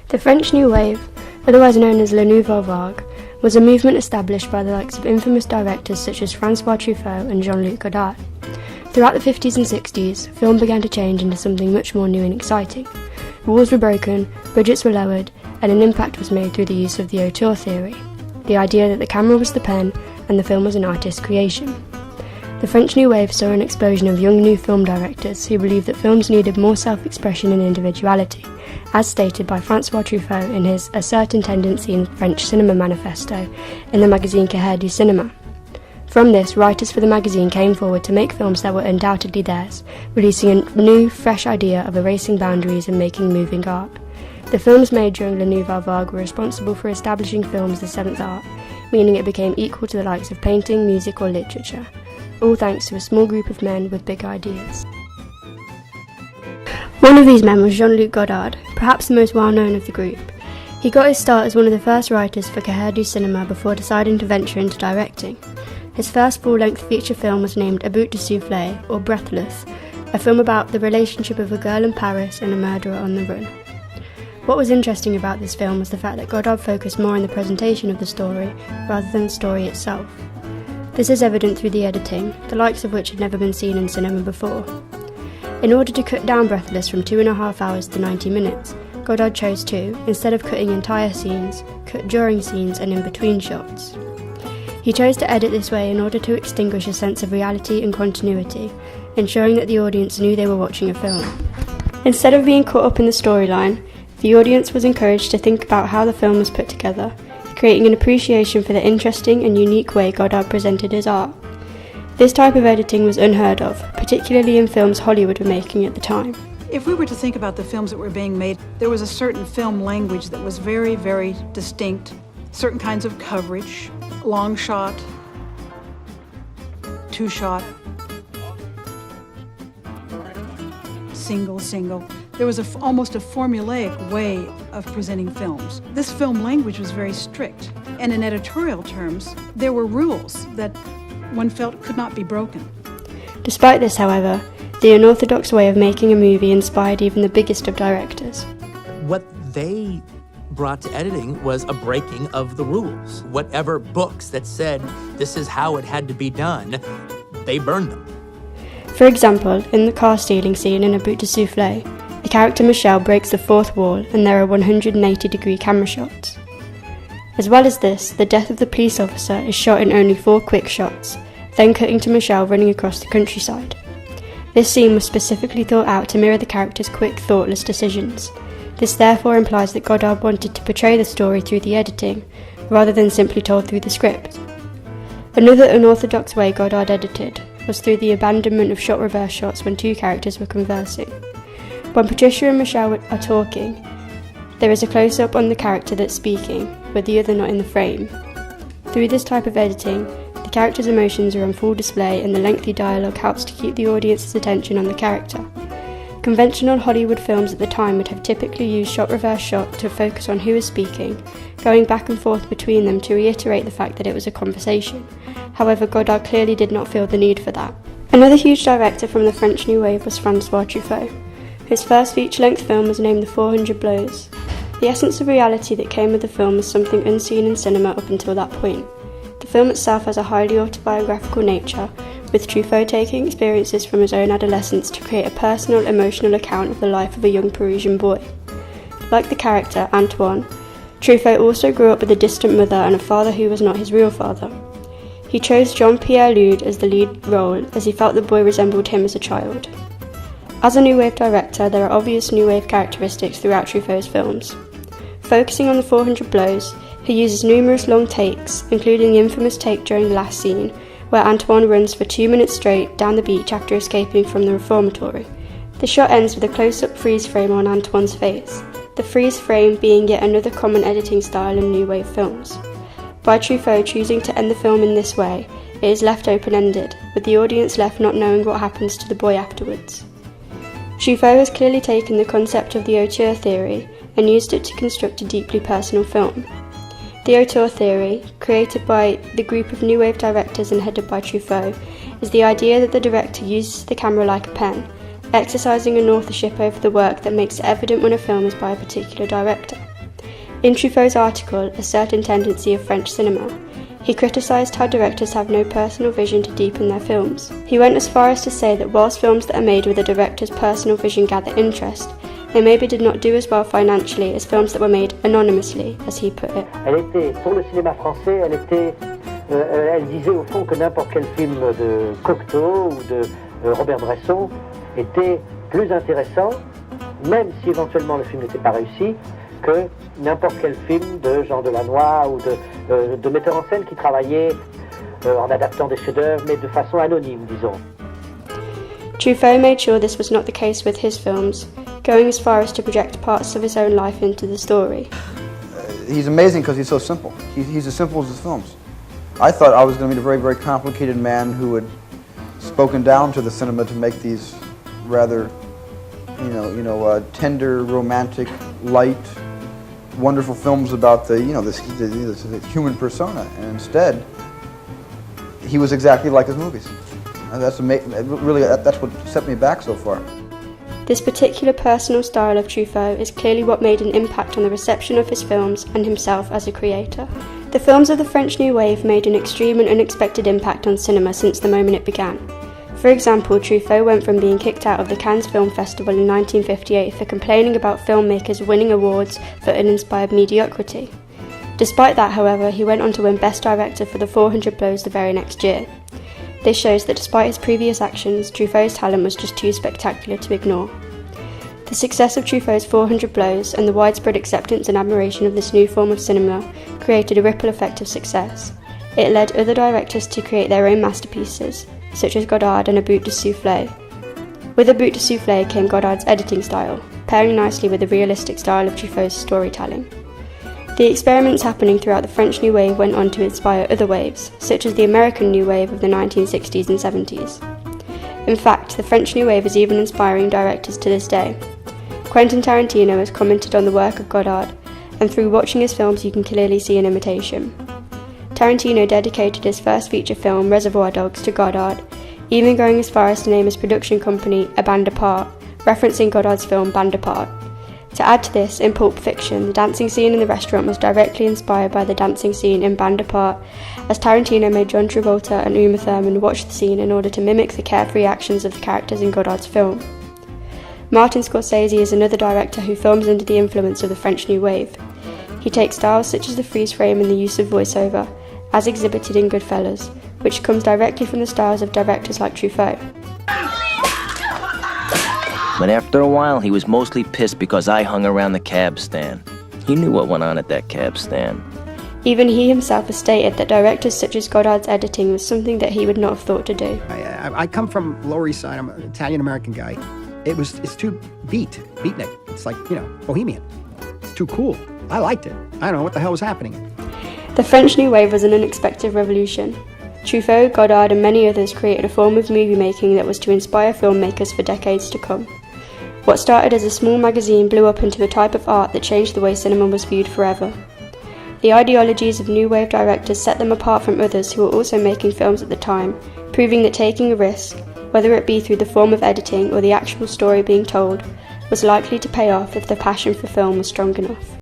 The French New Wave, otherwise known as La Nouvelle Vague, was a movement established by the likes of infamous directors such as François Truffaut and Jean-Luc Godard. Throughout the 50s and 60s, film began to change into something much more new and exciting. Walls were broken, budgets were lowered, and an impact was made through the use of the auteur theory, the idea that the camera was the pen and the film was an artist's creation. The French New Wave saw an explosion of young new film directors who believed that films needed more self-expression and individuality, as stated by François Truffaut in his A Certain Tendency in French Cinema manifesto in the magazine Quatre du Cinéma. From this, writers for the magazine came forward to make films that were undoubtedly theirs, releasing a new, fresh idea of erasing boundaries and making moving art. The films made during La Nouvelle Vague were responsible for establishing film as the seventh art, meaning it became equal to the likes of painting, music or literature, all thanks to a small group of men with big ideas. One of these men was Jean-Luc Godard, perhaps the most well-known of the group. He got his start as one of the first writers for Quatre du Cinéma before deciding to venture into directing. His first full-length feature film was named A Bout de Souffle, or Breathless, a film about the relationship of a girl in Paris and a murderer on the run. What was interesting about this film was the fact that Godard focused more on the presentation of the story rather than the story itself. This is evident through the editing, the likes of which had never been seen in cinema before. In order to cut down Breathless from 2.5 hours to 90 minutes, Godard chose to, instead of cutting entire scenes, cut during scenes and in between shots. He chose to edit this way in order to extinguish a sense of reality and continuity, ensuring that the audience knew they were watching a film. Instead of being caught up in the storyline, the audience was encouraged to think about how the film was put together, creating an appreciation for the interesting and unique way Godard presented his art. This type of editing was unheard of, particularly in films Hollywood were making at the time. If we were to think about the films that were being made, there was a certain film language that was very, very distinct. Certain kinds of coverage, long shot, two shot, single. There was almost a formulaic way of presenting films. This film language was very strict, and in editorial terms, there were rules that one felt could not be broken. Despite this, however, the unorthodox way of making a movie inspired even the biggest of directors. What they brought to editing was a breaking of the rules. Whatever books that said this is how it had to be done, they burned them. For example, in the car stealing scene in A Bout de Souffle, the character Michel breaks the fourth wall and there are 180-degree camera shots. As well as this, the death of the police officer is shot in only 4 quick shots, then cutting to Michel running across the countryside. This scene was specifically thought out to mirror the character's quick, thoughtless decisions. This therefore implies that Godard wanted to portray the story through the editing, rather than simply told through the script. Another unorthodox way Godard edited was through the abandonment of shot reverse shots when 2 characters were conversing. When Patricia and Michel are talking, there is a close-up on the character that's speaking, with the other not in the frame. Through this type of editing, the character's emotions are on full display and the lengthy dialogue helps to keep the audience's attention on the character. Conventional Hollywood films at the time would have typically used shot reverse shot to focus on who is speaking, going back and forth between them to reiterate the fact that it was a conversation. However, Godard clearly did not feel the need for that. Another huge director from the French New Wave was François Truffaut. His first feature-length film was named The 400 Blows. The essence of reality that came with the film was something unseen in cinema up until that point. The film itself has a highly autobiographical nature, with Truffaut taking experiences from his own adolescence to create a personal, emotional account of the life of a young Parisian boy. Like the character, Antoine, Truffaut also grew up with a distant mother and a father who was not his real father. He chose Jean-Pierre Lude as the lead role as he felt the boy resembled him as a child. As a New Wave director, there are obvious New Wave characteristics throughout Truffaut's films. Focusing on The 400 Blows, he uses numerous long takes, including the infamous take during the last scene, where Antoine runs for 2 minutes straight down the beach after escaping from the reformatory. The shot ends with a close-up freeze frame on Antoine's face, the freeze frame being yet another common editing style in New Wave films. By Truffaut choosing to end the film in this way, it is left open-ended, with the audience left not knowing what happens to the boy afterwards. Truffaut has clearly taken the concept of the auteur theory and used it to construct a deeply personal film. The auteur theory, created by the group of New Wave directors and headed by Truffaut, is the idea that the director uses the camera like a pen, exercising an authorship over the work that makes it evident when a film is by a particular director. In Truffaut's article, A Certain Tendency of French Cinema, he criticised how directors have no personal vision to deepen their films. He went as far as to say that whilst films that are made with a director's personal vision gather interest, they maybe did not do as well financially as films that were made anonymously, as he put it. Elle était, pour le cinéma français, elle disait au fond que n'importe quel film de Cocteau ou de Robert Bresson était plus intéressant, même si éventuellement le film n'était pas réussi, que n'importe quel film de Jean Delannoy ou de metteurs en scène qui travaillaient en adaptant des chefs-d'œuvre, mais de façon anonyme, disons. Truffaut made sure this was not the case with his films, going as far as to project parts of his own life into the story. He's amazing because he's so simple. He's as simple as his films. I thought I was going to meet a very, very complicated man who had spoken down to the cinema to make these rather, tender, romantic, light, wonderful films about the human persona. And instead, he was exactly like his movies. And that's what set me back so far. This particular personal style of Truffaut is clearly what made an impact on the reception of his films and himself as a creator. The films of the French New Wave made an extreme and unexpected impact on cinema since the moment it began. For example, Truffaut went from being kicked out of the Cannes Film Festival in 1958 for complaining about filmmakers winning awards for uninspired mediocrity. Despite that, however, he went on to win Best Director for The 400 Blows the very next year. This shows that despite his previous actions, Truffaut's talent was just too spectacular to ignore. The success of Truffaut's 400 Blows and the widespread acceptance and admiration of this new form of cinema created a ripple effect of success. It led other directors to create their own masterpieces, such as Godard and A Bout de Souffle. With A Bout de Souffle came Godard's editing style, pairing nicely with the realistic style of Truffaut's storytelling. The experiments happening throughout the French New Wave went on to inspire other waves, such as the American New Wave of the 1960s and 70s. In fact, the French New Wave is even inspiring directors to this day. Quentin Tarantino has commented on the work of Godard, and through watching his films you can clearly see an imitation. Tarantino dedicated his first feature film, Reservoir Dogs, to Godard, even going as far as to name his production company A Band Apart, referencing Godard's film Band Apart. To add to this, in Pulp Fiction, the dancing scene in the restaurant was directly inspired by the dancing scene in Band Apart, as Tarantino made John Travolta and Uma Thurman watch the scene in order to mimic the carefree actions of the characters in Godard's film. Martin Scorsese is another director who films under the influence of the French New Wave. He takes styles such as the freeze frame and the use of voiceover, as exhibited in Goodfellas, which comes directly from the styles of directors like Truffaut. But after a while, he was mostly pissed because I hung around the cab stand. He knew what went on at that cab stand. Even he himself has stated that directors such as Godard's editing was something that he would not have thought to do. I come from Lower East Side. I'm an Italian-American guy. It's too beatnik. It's like, bohemian. It's too cool. I liked it. I don't know what the hell was happening. The French New Wave was an unexpected revolution. Truffaut, Godard and many others created a form of movie making that was to inspire filmmakers for decades to come. What started as a small magazine blew up into a type of art that changed the way cinema was viewed forever. The ideologies of new wave directors set them apart from others who were also making films at the time, proving that taking a risk, whether it be through the form of editing or the actual story being told, was likely to pay off if the passion for film was strong enough.